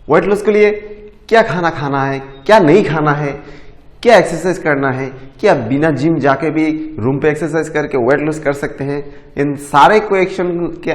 Weight loss के लिए क्या खाना खाना है, क्या नहीं खाना है, क्या एक्सरसाइज करना है, क्या बिना जिम जाके भी रूम पे एक्सरसाइज करके वेट लॉस कर सकते हैं, इन सारे क्वेश्चन के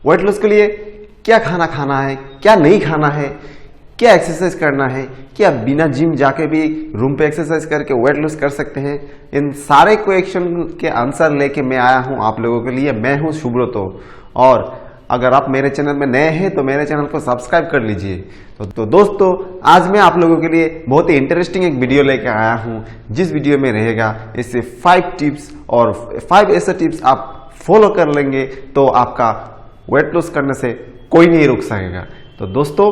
वेट लॉस के लिए क्या खाना खाना है, क्या नहीं खाना है, क्या एक्सरसाइज करना है, क्या बिना जिम जाके भी रूम पे एक्सरसाइज करके वेट लॉस कर सकते हैं, इन सारे क्वेश्चन के आंसर लेके मैं आया हूं आप लोगों के लिए। मैं हूं सुब्रतो, और अगर आप मेरे चैनल में नए हैं तो मेरे चैनल को सब्सक्राइब कर लीजिए। तो दोस्तों, आज मैं आप लोगों के लिए बहुत ही इंटरेस्टिंग एक वीडियो लेकर आया हूं, जिस वीडियो में रहेगा इससे 5 टिप्स, और 5 ऐसे टिप्स आप फॉलो कर लेंगे तो आपका वेट लॉस करने से कोई नहीं रोक सकेगा। तो दोस्तों,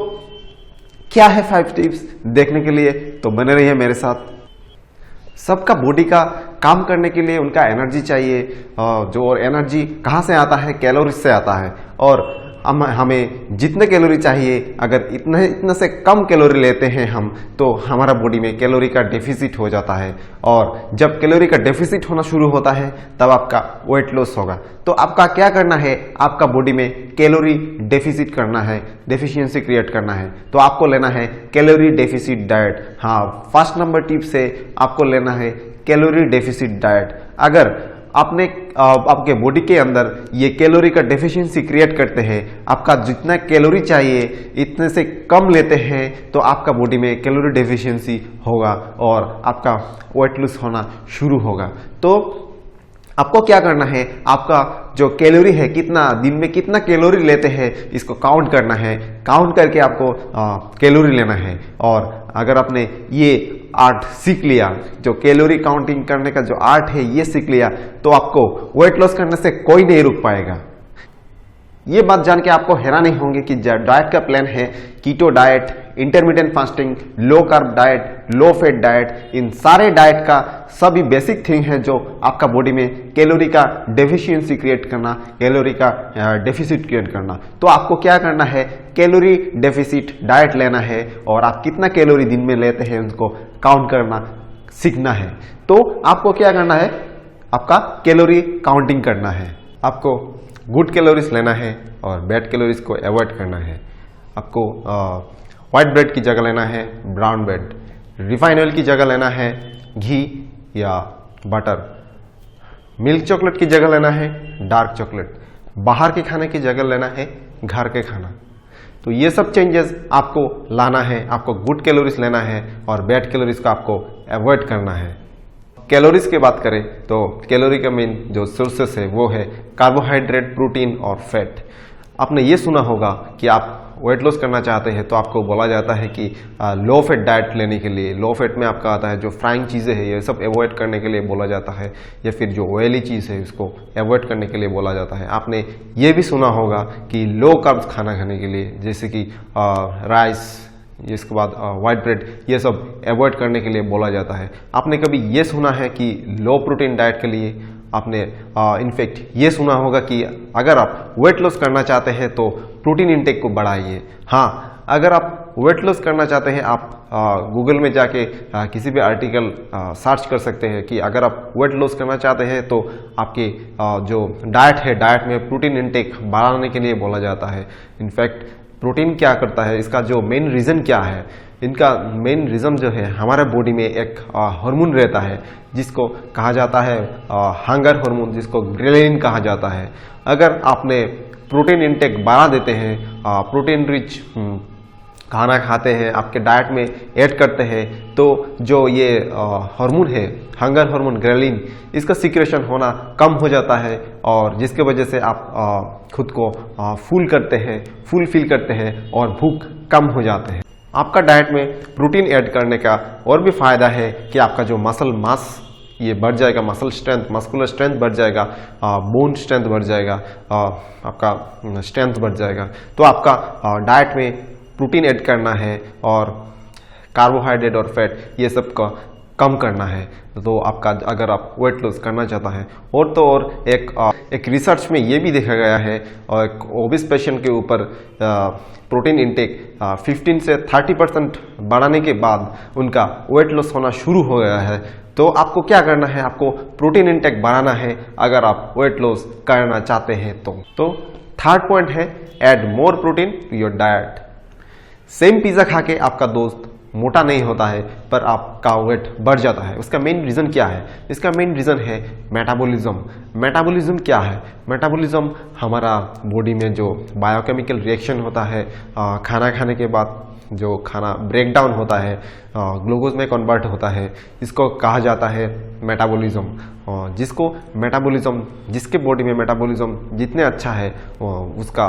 क्या है 5 टिप्स देखने के लिए, तो बने रहिए मेरे साथ। सबका बॉडी का काम करने के लिए उनका एनर्जी चाहिए, जो एनर्जी कहाँ से आता है, कैलोरीज से आता है। और हमें जितने कैलोरी चाहिए, अगर इतने से कम कैलोरी लेते हैं हम, तो हमारा बॉडी में कैलोरी का डेफिसिट हो जाता है, और जब कैलोरी का डेफिसिट होना शुरू होता है तब आपका वेट लॉस होगा। तो आपका क्या करना है, आपका बॉडी में कैलोरी डेफिसिट करना है, डेफिशिएंसी क्रिएट करना है। तो आपको लेना है कैलोरी डेफिसिट डाइट। हाँ, फर्स्ट नंबर टिप से आपको लेना है कैलोरी डेफिसिट डाइट। अगर आपके बॉडी के अंदर ये कैलोरी का डेफिशिएंसी क्रिएट करते हैं, आपका जितना कैलोरी चाहिए इतने से कम लेते हैं, तो आपका बॉडी में कैलोरी डेफिशिएंसी होगा और आपका वेट लॉस होना शुरू होगा। तो आपको क्या करना है, आपका जो कैलोरी है, कितना दिन में कितना कैलोरी लेते हैं, इसको काउंट करना है। काउंट करके आपको कैलोरी लेना है। और अगर आपने ये आर्ट सीख लिया, जो कैलोरी काउंटिंग करने का जो आर्ट है ये सीख लिया, तो आपको वेट लॉस करने से कोई नहीं रुक पाएगा। ये बात जान के आपको हैरानी होंगे कि डाइट का प्लान है keto diet, intermittent fasting, low carb diet, low fat diet. इन सारे डाइट का सभी बेसिक थिंग है जो आपका बॉडी में कैलोरी का डेफिशिएंसी क्रिएट करना, कैलोरी का डेफिसिट क्रिएट करना। तो आपको क्या करना है, कैलोरी डेफिसिट डाइट लेना है, और आप कितना कैलोरी दिन में लेते हैं उसको काउंट करना सीखना है। तो आपको क्या करना है, आपका कैलोरी काउंटिंग करना है। आपको गुड कैलोरीज लेना है और बैड कैलोरीज को अवॉइड करना है। आपको व्हाइट ब्रेड की जगह लेना है ब्राउन ब्रेड, रिफाइन ऑयल की जगह लेना है घी या बटर, मिल्क चॉकलेट की जगह लेना है डार्क चॉकलेट, बाहर के खाने की जगह लेना है घर के खाना। तो ये सब चेंजेस आपको लाना है। आपको गुड कैलोरीज लेना है और बैड कैलोरीज को आपको अवॉइड करना है। कैलोरीज की बात करें तो कैलोरी का मेन जो सोर्सेस है वो है कार्बोहाइड्रेट, प्रोटीन और फैट। आपने ये सुना होगा कि आप वेट लॉस करना चाहते हैं तो आपको बोला जाता है कि लो फैट डाइट लेने के लिए। लो फैट में आपका आता है जो फ्राइंग चीज़ें हैं ये सब अवॉइड करने के लिए बोला जाता है, या फिर जो ऑयली चीज़ है उसको अवॉइड करने के लिए बोला जाता है। आपने ये भी सुना होगा कि लो कार्ब्स खाना खाने के लिए, जैसे कि राइस, इसके बाद व्हाइट ब्रेड, ये सब अवॉइड करने के लिए बोला जाता है। आपने कभी ये सुना है कि लो प्रोटीन डाइट के लिए आपने इनफैक्ट ये सुना होगा कि अगर आप वेट लॉस करना चाहते हैं तो प्रोटीन इंटेक को बढ़ाइए। हाँ, अगर आप वेट लॉस करना चाहते हैं, आप गूगल में जाके किसी भी आर्टिकल सर्च कर सकते हैं कि अगर आप वेट लॉस करना चाहते हैं तो आपके जो डाइट है, डाइट में प्रोटीन इंटेक बढ़ाने के लिए बोला जाता है। इनफैक्ट प्रोटीन क्या करता है, इसका जो मेन रीज़न क्या है, इनका मेन रीज़न जो है, हमारे बॉडी में एक हार्मोन रहता है जिसको कहा जाता है हंगर हार्मोन, जिसको ग्रेलिन कहा जाता है। अगर आपने प्रोटीन इंटेक बढ़ा देते हैं, प्रोटीन रिच खाना खाते हैं, आपके डाइट में ऐड करते हैं, तो जो ये हार्मोन है हंगर हार्मोन ग्रेलिन, इसका सिक्रेशन होना कम हो जाता है, और जिसके वजह से आप खुद को फुल करते हैं, फुल फील करते हैं और भूख कम हो जाते हैं। आपका डाइट में प्रोटीन ऐड करने का और भी फायदा है कि आपका जो मसल मास ये बढ़ जाएगा, मसल स्ट्रेंथ, मस्कुलर स्ट्रेंथ बढ़ जाएगा, बोन स्ट्रेंथ बढ़ जाएगा, आपका स्ट्रेंथ बढ़ जाएगा। तो आपका डाइट में प्रोटीन ऐड करना है और कार्बोहाइड्रेट और फैट ये सब का कम करना है। तो आपका अगर आप वेट लॉस करना चाहता है और तो और एक रिसर्च में ये भी देखा गया है और एक ओबेस पेशेंट के ऊपर प्रोटीन इंटेक 15 से 30% बढ़ाने के बाद उनका वेट लॉस होना शुरू हो गया है। तो आपको क्या करना है, आपको प्रोटीन इंटेक बढ़ाना है अगर आप वेट लॉस करना चाहते हैं तो थर्ड पॉइंट है add more protein to your diet. Same pizza खा के आपका दोस्त मोटा नहीं होता है पर आपका वेट बढ़ जाता है। उसका मेन रीजन क्या है? इसका मेन रीजन है मेटाबॉलिज्म। मेटाबॉलिज्म क्या है? मेटाबॉलिज्म हमारा बॉडी में जो बायोकेमिकल रिएक्शन होता है, खाना खाने के बाद जो खाना ब्रेक डाउन होता है, ग्लूकोज में कन्वर्ट होता है, इसको कहा जाता है मेटाबॉलिज्म। जिसके बॉडी में मेटाबॉलिज्म जितने अच्छा है उसका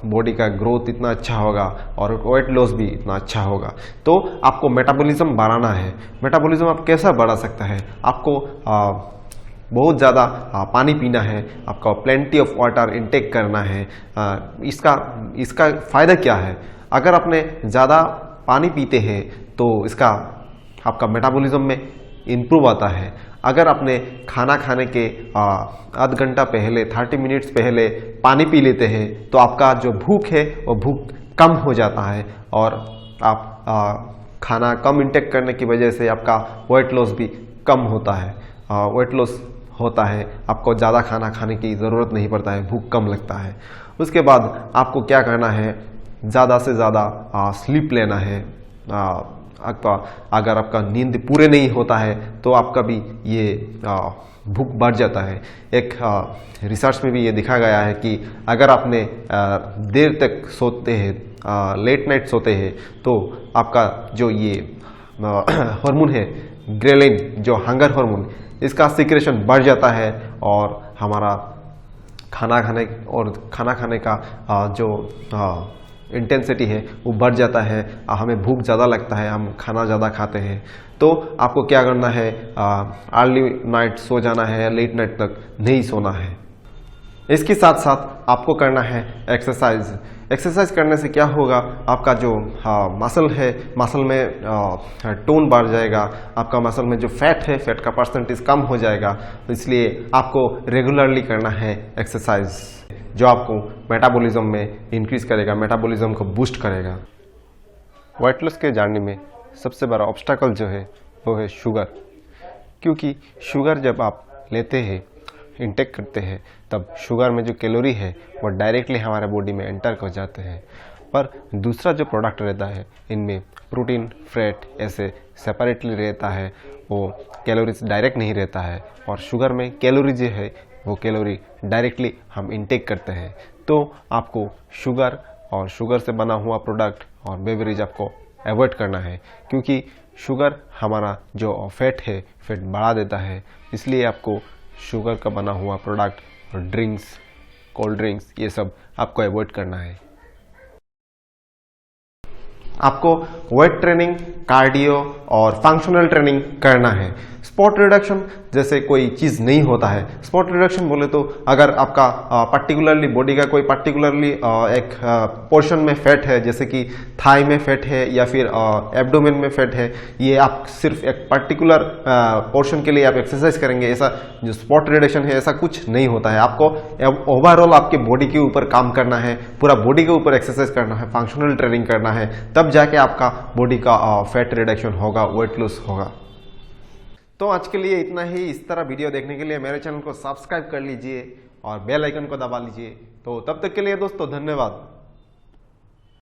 बॉडी का ग्रोथ इतना अच्छा होगा और वेट लॉस भी इतना अच्छा होगा। तो आपको मेटाबॉलिज्म बढ़ाना है। मेटाबॉलिज्म आप कैसा बढ़ा सकता है? आपको बहुत ज़्यादा पानी पीना है, आपका प्लेंटी ऑफ वाटर इनटेक करना है। इसका फ़ायदा क्या है? अगर आपने ज़्यादा पानी पीते हैं तो इसका आपका मेटाबॉलिज्म में इम्प्रूव आता है। अगर आपने खाना खाने के आध घंटा पहले 30 मिनट्स पहले पानी पी लेते हैं तो आपका जो भूख है वो भूख कम हो जाता है और आप खाना कम इंटेक करने की वजह से आपका वेट लॉस भी कम होता है। वेट लॉस होता है, आपको ज़्यादा खाना खाने की ज़रूरत नहीं पड़ता है, भूख कम लगता है। उसके बाद आपको क्या करना है, ज़्यादा से ज़्यादा स्लीप लेना है। अगर आपका नींद पूरे नहीं होता है तो आपका भी ये भूख बढ़ जाता है। एक रिसर्च में भी ये देखा गया है कि अगर आपने देर तक सोते हैं, लेट नाइट सोते हैं, तो आपका जो ये हार्मोन है ग्रेलिन, जो हंगर हार्मोन, इसका सिक्रेशन बढ़ जाता है और हमारा खाना खाने का जो इंटेंसिटी है वो बढ़ जाता है। हमें भूख ज़्यादा लगता है, हम खाना ज़्यादा खाते हैं। तो आपको क्या करना है, अर्ली नाइट सो जाना है, लेट नाइट तक नहीं सोना है। इसके साथ साथ आपको करना है एक्सरसाइज। एक्सरसाइज करने से क्या होगा, आपका जो मसल है, मसल में टोन बढ़ जाएगा, आपका मसल में जो फैट है, फैट का परसेंटेज कम हो जाएगा। तो इसलिए आपको रेगुलरली करना है एक्सरसाइज, जो आपको मेटाबॉलिज्म में इंक्रीज करेगा, मेटाबॉलिज्म को बूस्ट करेगा। वेट लॉस के जर्नी में सबसे बड़ा ऑब्स्टेकल जो है वो है शुगर, क्योंकि शुगर जब आप लेते हैं, इंटेक करते हैं, तब शुगर में जो कैलोरी है वो डायरेक्टली हमारे बॉडी में एंटर कर जाते हैं। पर दूसरा जो प्रोडक्ट रहता है, इनमें प्रोटीन, फैट ऐसे सेपरेटली रहता है, वो कैलोरीज डायरेक्ट नहीं रहता है। और शुगर में कैलोरी जो है वो कैलोरी डायरेक्टली हम इंटेक करते हैं। तो आपको शुगर और शुगर से बना हुआ प्रोडक्ट और बेवरेज आपको अवॉइड करना है, क्योंकि शुगर हमारा जो फैट है, फैट बढ़ा देता है। इसलिए आपको शुगर का बना हुआ प्रोडक्ट और ड्रिंक्स, कोल्ड ड्रिंक्स, ये सब आपको अवॉइड करना है। आपको वेट ट्रेनिंग, कार्डियो और फंक्शनल ट्रेनिंग करना है। स्पॉट रिडक्शन जैसे कोई चीज़ नहीं होता है। स्पॉट रिडक्शन बोले तो अगर आपका पर्टिकुलरली बॉडी का कोई पर्टिकुलरली एक पोर्शन में फैट है, जैसे कि थाई में फैट है या फिर एब्डोमेन में फैट है, ये आप सिर्फ एक पर्टिकुलर पोर्शन के लिए आप एक्सरसाइज करेंगे, ऐसा जो स्पॉट रिडक्शन है ऐसा कुछ नहीं होता है। आपको ओवरऑल आपके बॉडी के ऊपर काम करना है, पूरा बॉडी के ऊपर एक्सरसाइज करना है, फंक्शनल ट्रेनिंग करना है, तब जाके आपका बॉडी का फैट रिडक्शन होगा, वेट लॉस होगा। तो आज के लिए इतना ही। इस तरह वीडियो देखने के लिए मेरे चैनल को सब्सक्राइब कर लीजिए और बेल आइकन को दबा लीजिए। तो तब तक के लिए दोस्तों धन्यवाद।